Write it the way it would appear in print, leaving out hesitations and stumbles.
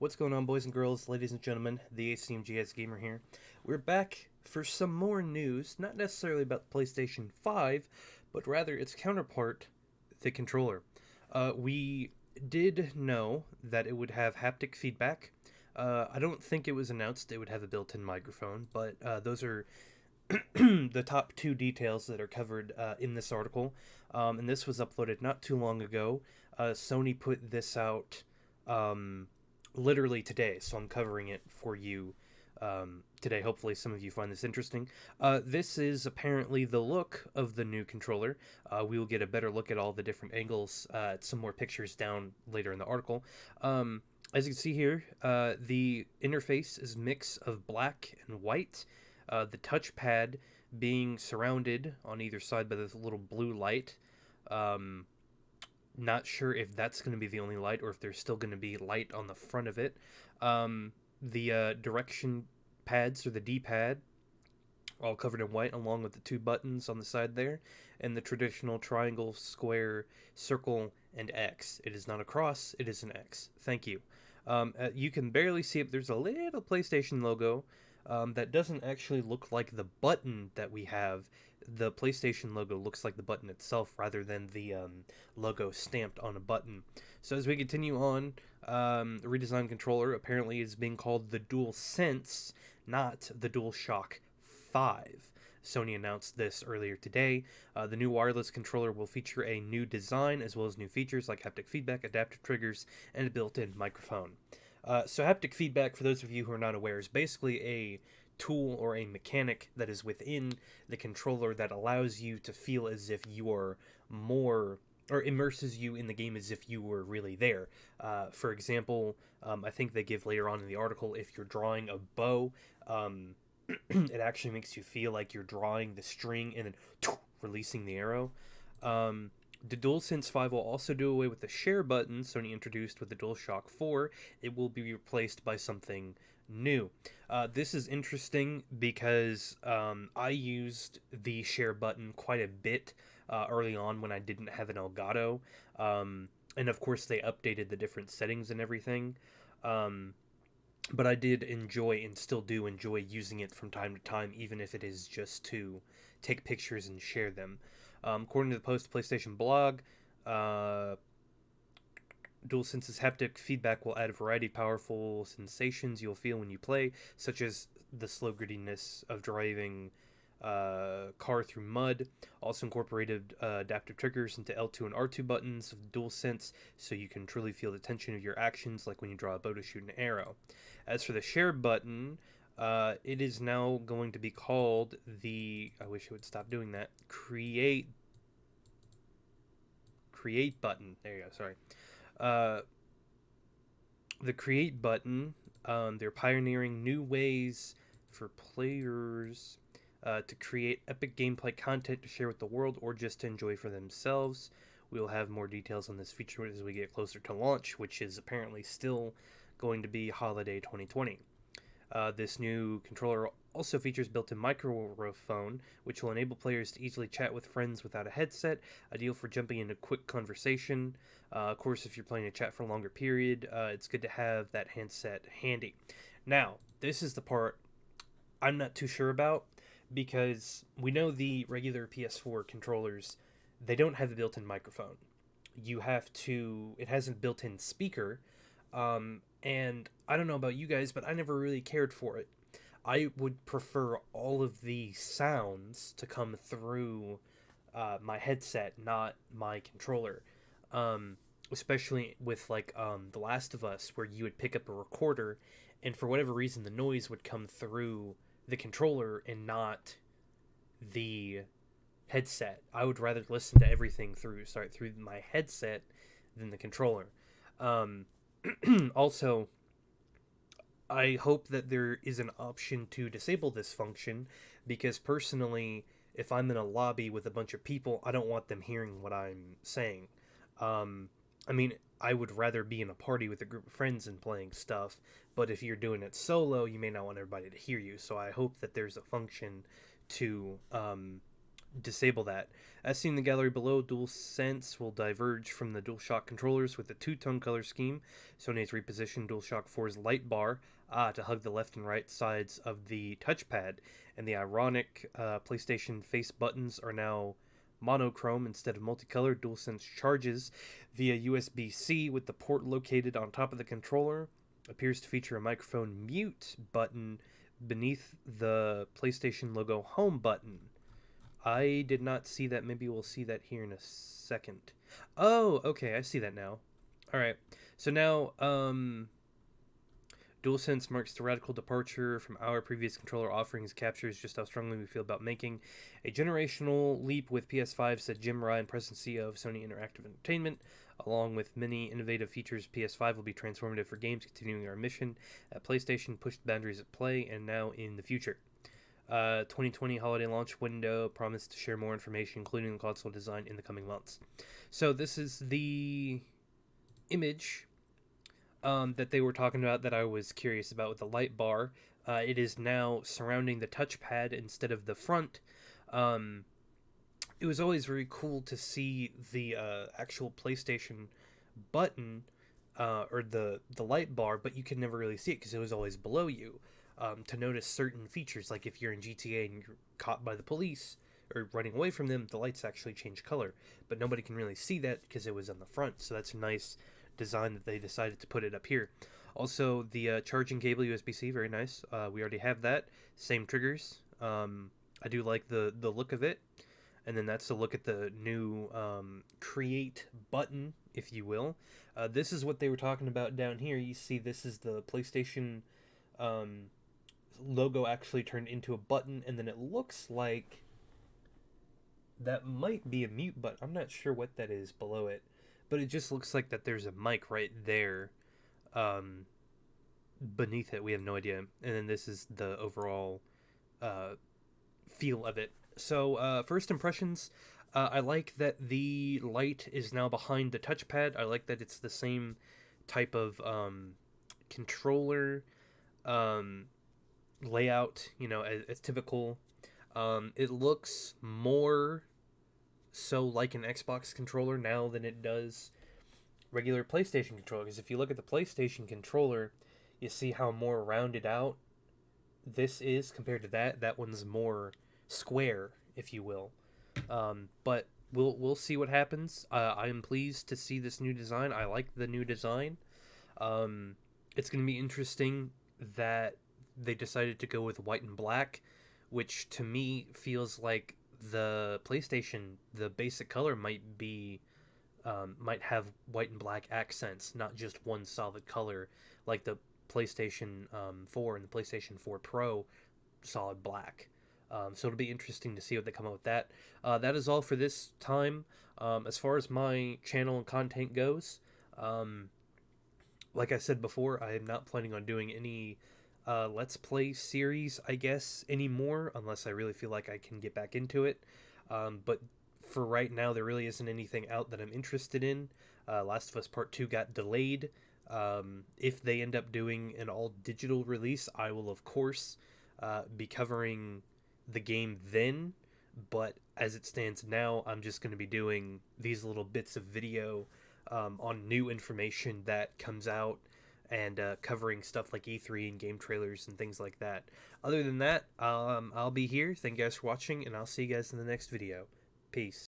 What's going on, boys and girls, ladies and gentlemen? The ACMGS Gamer here. We're back for some more news, not necessarily about the PlayStation 5, but rather its counterpart, the controller. We did know that it would have haptic feedback. I don't think it was announced it would have a built-in microphone, but those are the top two details that are covered in this article. And this was uploaded not too long ago. Sony put this out literally today, so I'm covering it for you today. Hopefully some of you find this interesting. This is apparently the look of the new controller. We will get a better look at all the different angles, some more pictures down later in the article. As you can see here, the interface is a mix of black and white. The touchpad being surrounded on either side by this little blue light. Not sure if that's going to be the only light or if there's still going to be light on the front of it. The direction pads, or the D-pad, all covered in white, along with the two buttons on the side there, and the traditional triangle, square, circle, and X. It is not a cross, it is an X. Thank you. You can barely see it. There's a little PlayStation logo that doesn't actually look like the button that we have. The PlayStation logo looks like the button itself rather than the logo stamped on a button. So as we continue on, the redesigned controller apparently is being called the DualSense, not the DualShock 5. Sony announced this earlier today. The new wireless controller will feature a new design as well as new features like haptic feedback, adaptive triggers, and a built-in microphone. So haptic feedback, for those of you who are not aware, is basically a tool or a mechanic that is within the controller that allows you to feel as if you are more, or immerses you in the game as if you were really there. For example, I think they give later on in the article, if you're drawing a bow, it actually makes you feel like you're drawing the string and then releasing the arrow. The DualSense 5 will also do away with the share button Sony introduced with the DualShock 4. It will be replaced by something new. This is interesting because I used the share button quite a bit early on when I didn't have an Elgato. And of course they updated the different settings and everything. But I did enjoy and still do enjoy using it from time to time, even if it is just to take pictures and share them. According to the PlayStation blog, DualSense's haptic feedback will add a variety of powerful sensations you'll feel when you play, such as the slow grittiness of driving car through mud. Also incorporated adaptive triggers into L2 and R2 buttons of DualSense, so you can truly feel the tension of your actions, like when you draw a bow to shoot an arrow. As for the share button, it is now going to be called the, I wish it would stop doing that, create button. There you go, sorry. The create button, they're pioneering new ways for players to create epic gameplay content to share with the world or just to enjoy for themselves. We'll have more details on this feature as we get closer to launch, which is apparently still going to be holiday 2020. This new controller also features built-in microphone, which will enable players to easily chat with friends without a headset, ideal for jumping into quick conversation. Of course, if you're playing a chat for a longer period, it's good to have that handset handy. Now, this is the part I'm not too sure about, because we know the regular PS4 controllers, they don't have the built-in microphone. It has a built-in speaker, and I don't know about you guys, but I never really cared for it. I would prefer all of the sounds to come through my headset, not my controller. Especially with The Last of Us, where you would pick up a recorder, and for whatever reason, the noise would come through the controller and not the headset. I would rather listen to everything through my headset than the controller. Also, I hope that there is an option to disable this function, because personally, if I'm in a lobby with a bunch of people, I don't want them hearing what I'm saying. I mean, I would rather be in a party with a group of friends and playing stuff, but if you're doing it solo, you may not want everybody to hear you, so I hope that there's a function to disable that. As seen in the gallery below, DualSense will diverge from the DualShock controllers with a two-tone color scheme. Sony has repositioned DualShock 4's light bar to hug the left and right sides of the touchpad, and the ironic PlayStation face buttons are now monochrome instead of multicolored. DualSense charges via USB-C with the port located on top of the controller. Appears to feature a microphone mute button beneath the PlayStation logo home button. I did not see that. Maybe we'll see that here in a second. Oh, okay, I see that now. Alright, so now, DualSense marks the radical departure from our previous controller offerings, captures just how strongly we feel about making a generational leap with PS5, said Jim Ryan, President and CEO of Sony Interactive Entertainment. Along with many innovative features, PS5 will be transformative for games, continuing our mission at PlayStation, pushed boundaries at play, and now in the future. 2020 holiday launch window promised to share more information, including the console design, in the coming months. So this is the image that they were talking about that I was curious about with the light bar. It is now surrounding the touchpad instead of the front. It was always very cool to see the actual PlayStation button or the light bar, but you could never really see it because it was always below you. To notice certain features, like if you're in GTA and you're caught by the police or running away from them, the lights actually change color, but nobody can really see that because it was on the front. So that's a nice design that they decided to put it up here. Also, the charging cable USB-C, very nice. We already have that. Same triggers. I do like the look of it. And then that's to look at the new create button, if you will. This is what they were talking about down here. You see, this is the PlayStation logo actually turned into a button, and then it looks like that might be a mute button. I'm not sure what that is below it, but it just looks like that there's a mic right there beneath it. We have no idea. And then this is the overall feel of it. So first impressions, I like that the light is now behind the touchpad. I like that it's the same type of controller layout, as typical. It looks more so like an Xbox controller now than it does regular PlayStation controller. Because if you look at the PlayStation controller, you see how more rounded out this is compared to that. That one's more square, if you will. But we'll see what happens. I am pleased to see this new design. I like the new design. It's going to be interesting that they decided to go with white and black, which to me feels like the PlayStation, the basic color might have white and black accents, not just one solid color like the PlayStation 4 and the PlayStation 4 Pro solid black. So it'll be interesting to see what they come up with that. That is all for this time. As far as my channel and content goes, like I said before, I am not planning on doing any Let's Play series, I guess, anymore, unless I really feel like I can get back into it. But for right now, there really isn't anything out that I'm interested in. Last of Us Part 2 got delayed. If they end up doing an all-digital release, I will, of course, be covering the game then. But as it stands now, I'm just going to be doing these little bits of video on new information that comes out, and covering stuff like E3 and game trailers and things like that. Other than that, I'll be here. Thank you guys for watching, and I'll see you guys in the next video. Peace.